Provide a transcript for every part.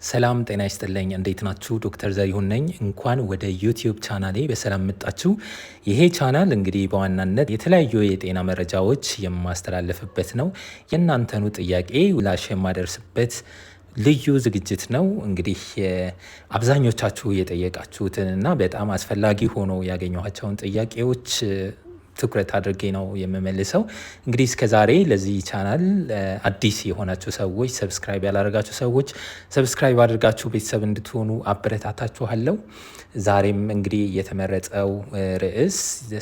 ሰላም ጤና ይስጥልኝ እንዴት ናችሁ? ዶክተር ዘሪሁን ነኝ። እንኳን ወደ ዩቲዩብ ቻናሌ በሰላም መጣችሁ። ይሄ ቻናል እንግዲህ በዋናነት የተለያዩ የጤና መረጃዎች የማስተላለፍበት ነው። የእናንተኑ ጥያቄ ምላሽ የማደርስበት ልዩ ዝግጅት ነው። እንግዲህ አብዛኞቻችሁ የጠየቃችሁትን እና በጣም አስፈላጊ ሆኖ ያገኘኋቸውን ጥያቄዎች ትኩረት አድርጌ ነው የምመልሰው። እንግዲህ እስከዛሬ ለዚህ ቻናል አዲስ የሆናችሁ ሰዎች፣ ሰብስክራይብ ያላደረጋችሁ ሰዎች ሰብስክራይብ አድርጋችሁ ቤተሰብ እንድትሆኑ አበረታታችኋለሁ። ዛሬም እንግዲህ የተመረጠው ርዕስ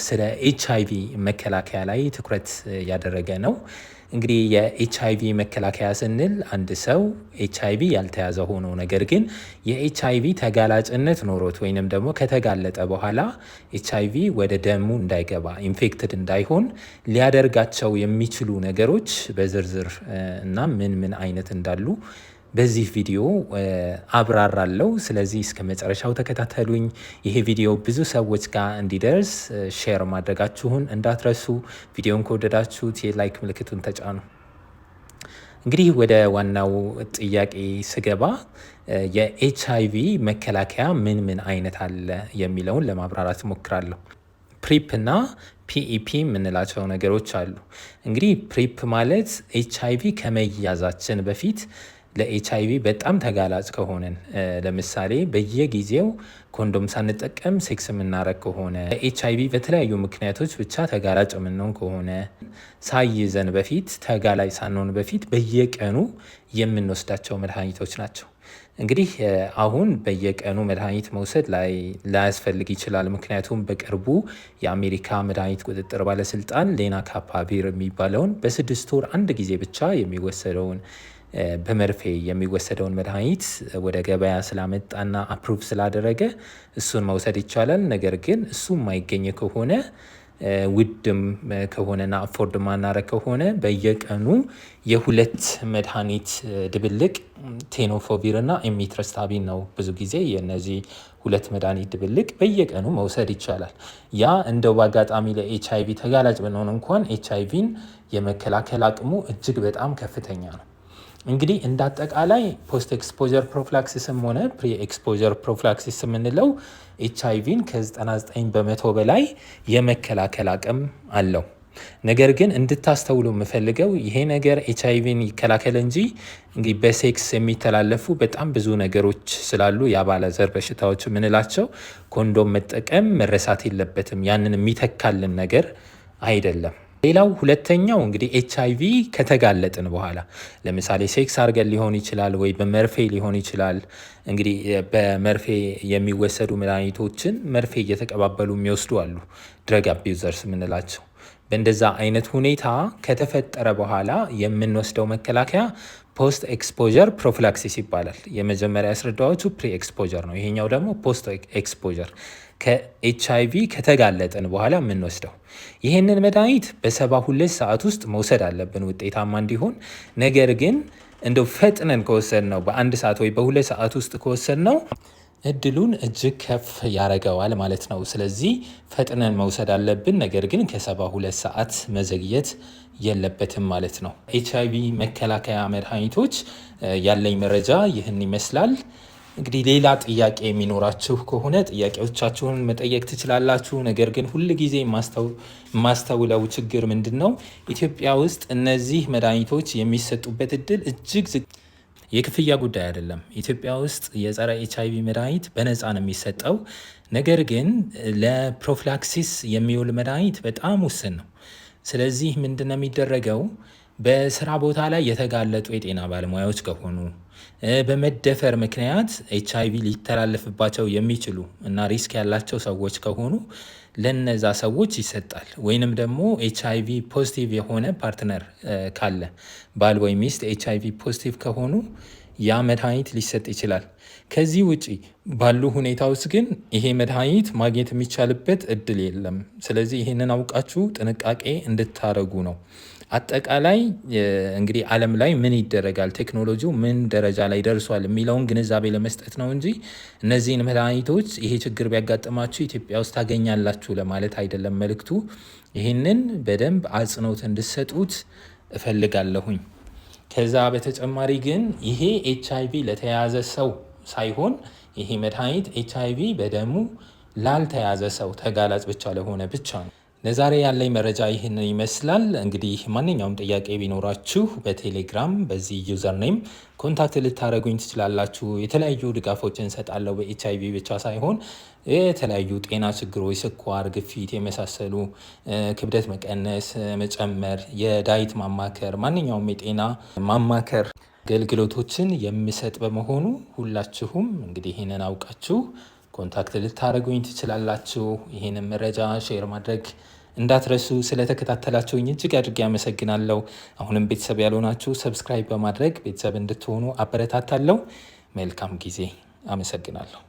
ስለ ኤችአይቪ መከላከያ ላይ ትኩረት ያደረገ ነው። እንግዲህ የኤችአይቪ መከላከያ ስንል አንድ ሰው ኤችአይቪ ያልተያዘ ሆኖ ነገር ግን የኤችአይቪ ተጋላጭነት ኖሮት ወይንም ደግሞ ከተጋለጠ በኋላ ኤችአይቪ ወደ ደሙ እንዳይገባ ኢንፌክትድ እንዳይሆን ሊያደርጋቸው የሚችሉ ነገሮች በዝርዝር እና ምን አይነት እንዳሉ በዚህ ቪዲዮ አብራራለሁ። ስለዚህ እስከ መጨረሻው ተከታተሉኝ። ይሄ ቪዲዮ ብዙ ሰዎች ጋር እንዲደርስ ሼር ማድረጋችሁን እንዳትረሱ። ቪዲዮን ከወደዳችሁት የላይክ ምልክቱን ተጫኑ። እንግዲህ ወደ ዋናው ጥያቄ ስገባ የኤችአይቪ መከላከያ ምን አይነት አለ የሚለውን ለማብራራት እሞክራለሁ። ፕሪፕ እና ፒኢፒ የምንላቸው ነገሮች አሉ። እንግዲህ ፕሪፕ ማለት ኤችአይቪ ከመያዛችን በፊት ለኤችአይቪ በጣም ተጋላጭ ከሆነን ለምሳሌ በየጊዜው ኮንዶም ሳንጠቀም ሴክስ የምናረግ ከሆነ ኤችአይቪ በተለያዩ ምክንያቶች ብቻ ተጋላጭ የምንሆን ከሆነ ሳይዘን በፊት ተጋላጭ ሳንሆን በፊት በየቀኑ የምንወስዳቸው መድኃኒቶች ናቸው። እንግዲህ አሁን በየቀኑ መድኃኒት መውሰድ ላያስፈልግ ይችላል። ምክንያቱም በቅርቡ የአሜሪካ መድኃኒት ቁጥጥር ባለስልጣን ሌናካፓቪር የሚባለውን በ6 ወር አንድ ጊዜ ብቻ የሚወሰደውን በመርፌ የሚወሰደውን መድኃኒት ወደ ገበያ ስላመጣና አፕሩቭ ስላደረገ እሱን መውሰድ ይቻላል። ነገር ግን እሱ የማይገኝ ከሆነ ውድም ከሆነና አፎርድ ማናረግ ከሆነ በየቀኑ የሁለት መድኃኒት ድብልቅ ቴኖፎቪር እና ኤሚትረስታቢን ነው ብዙ ጊዜ የነዚህ ሁለት መድኃኒት ድብልቅ በየቀኑ መውሰድ ይቻላል። ያ እንደው በአጋጣሚ ለኤችአይቪ ተጋላጭ ብንሆን እንኳን ኤችአይቪን የመከላከል አቅሙ እጅግ በጣም ከፍተኛ ነው። እንግዲህ እንደ አጠቃላይ ፖስት ኤክስፖዠር ፕሮፍላክሲስም ሆነ ፕሪ ኤክስፖዠር ፕሮፍላክሲስ የምንለው ኤችአይቪን ከ99 በመቶ በላይ የመከላከል አቅም አለው። ነገር ግን እንድታስተውሉ የምፈልገው ይሄ ነገር ኤችአይቪን ይከላከል እንጂ እንግዲህ በሴክስ የሚተላለፉ በጣም ብዙ ነገሮች ስላሉ የአባለዘር በሽታዎች የምንላቸው ኮንዶም መጠቀም መረሳት የለበትም። ያንን የሚተካልን ነገር አይደለም። ሌላው ሁለተኛው እንግዲህ ኤችአይቪ ከተጋለጥን በኋላ ለምሳሌ ሴክስ አድርገን ሊሆን ይችላል ወይ በመርፌ ሊሆን ይችላል። እንግዲህ በመርፌ የሚወሰዱ መድኃኒቶችን መርፌ እየተቀባበሉ የሚወስዱ አሉ፣ ድረግ አቢዩዘርስ የምንላቸው። በእንደዛ አይነት ሁኔታ ከተፈጠረ በኋላ የምንወስደው መከላከያ ፖስት ኤክስፖዠር ፕሮፊላክሲስ ይባላል። የመጀመሪያ ያስረዳዎቹ ፕሪ ኤክስፖዠር ነው። ይሄኛው ደግሞ ፖስት ኤክስፖዠር ከኤችአይቪ ከተጋለጥን በኋላ የምንወስደው። ይህንን መድኃኒት በ72 ሰዓት ውስጥ መውሰድ አለብን ውጤታማ እንዲሆን። ነገር ግን እንደው ፈጥነን ከወሰድ ነው በ1 ሰዓት ወይ በ2 ሰዓት ውስጥ ከወሰድ ነው እድሉን እጅግ ከፍ ያደርገዋል ማለት ነው። ስለዚህ ፈጥነን መውሰድ አለብን። ነገር ግን ከ72 ሰዓት መዘግየት የለበትም ማለት ነው። ኤችአይቪ መከላከያ መድኃኒቶች ያለኝ መረጃ ይህን ይመስላል። እንግዲህ ሌላ ጥያቄ የሚኖራችሁ ከሆነ ጥያቄዎቻችሁን መጠየቅ ትችላላችሁ። ነገር ግን ሁል ጊዜ የማስተውለው ችግር ምንድን ነው? ኢትዮጵያ ውስጥ እነዚህ መድኃኒቶች የሚሰጡበት እድል እጅግ የክፍያ ጉዳይ አይደለም። ኢትዮጵያ ውስጥ የጸረ ኤችአይቪ መድኃኒት በነፃ ነው የሚሰጠው። ነገር ግን ለፕሮፊላክሲስ የሚውል መድኃኒት በጣም ውስን ነው። ስለዚህ ምንድነው የሚደረገው? በስራ ቦታ ላይ የተጋለጡ የጤና ባለሙያዎች ከሆኑ በመደፈር ምክንያት ኤችአይቪ ሊተላለፍባቸው የሚችሉ እና ሪስክ ያላቸው ሰዎች ከሆኑ ለነዛ ሰዎች ይሰጣል። ወይንም ደግሞ ኤችአይቪ ፖዚቲቭ የሆነ ፓርትነር ካለ ባል ወይ ሚስት ኤችአይቪ ፖዚቲቭ ከሆኑ ያ መድኃኒት ሊሰጥ ይችላል። ከዚህ ውጪ ባሉ ሁኔታዎች ግን ይሄ መድኃኒት ማግኘት የሚቻልበት እድል የለም። ስለዚህ ይህንን አውቃችሁ ጥንቃቄ እንድታደርጉ ነው። አጠቃላይ እንግዲህ ዓለም ላይ ምን ይደረጋል፣ ቴክኖሎጂው ምን ደረጃ ላይ ደርሷል የሚለውን ግንዛቤ ለመስጠት ነው እንጂ እነዚህን መድኃኒቶች ይሄ ችግር ቢያጋጥማችሁ ኢትዮጵያ ውስጥ ታገኛላችሁ ለማለት አይደለም መልእክቱ። ይህንን በደንብ አጽንኦት እንድሰጡት እፈልጋለሁኝ። ከዛ በተጨማሪ ግን ይሄ HIV ለተያዘ ሰው ሳይሆን ይሄ መድኃኒት HIV በደሙ ላልተያዘ ሰው ተጋላጭ ብቻ ለሆነ ብቻ ነው። ለዛሬ ያለኝ መረጃ ይህንን ይመስላል። እንግዲህ ማንኛውም ጥያቄ ቢኖራችሁ በቴሌግራም በዚህ ዩዘር ኔም ኮንታክት ልታደረጉኝ ትችላላችሁ። የተለያዩ ድጋፎችን እንሰጣለሁ። በኤችአይቪ ብቻ ሳይሆን የተለያዩ ጤና ችግሮች፣ ስኳር፣ ግፊት የመሳሰሉ ክብደት መቀነስ፣ መጨመር፣ የዳይት ማማከር፣ ማንኛውም የጤና ማማከር አገልግሎቶችን የምሰጥ በመሆኑ ሁላችሁም እንግዲህ ይህንን አውቃችሁ ኮንታክት ልታደረጉኝ ትችላላችሁ። ይህንን መረጃ ሼር ማድረግ እንዳትረሱ። ስለተከታተላችሁኝ እጅግ አድርጌ አመሰግናለሁ። አሁንም ቤተሰብ ያልሆናችሁ ሰብስክራይብ በማድረግ ቤተሰብ እንድትሆኑ አበረታታለሁ። መልካም ጊዜ። አመሰግናለሁ።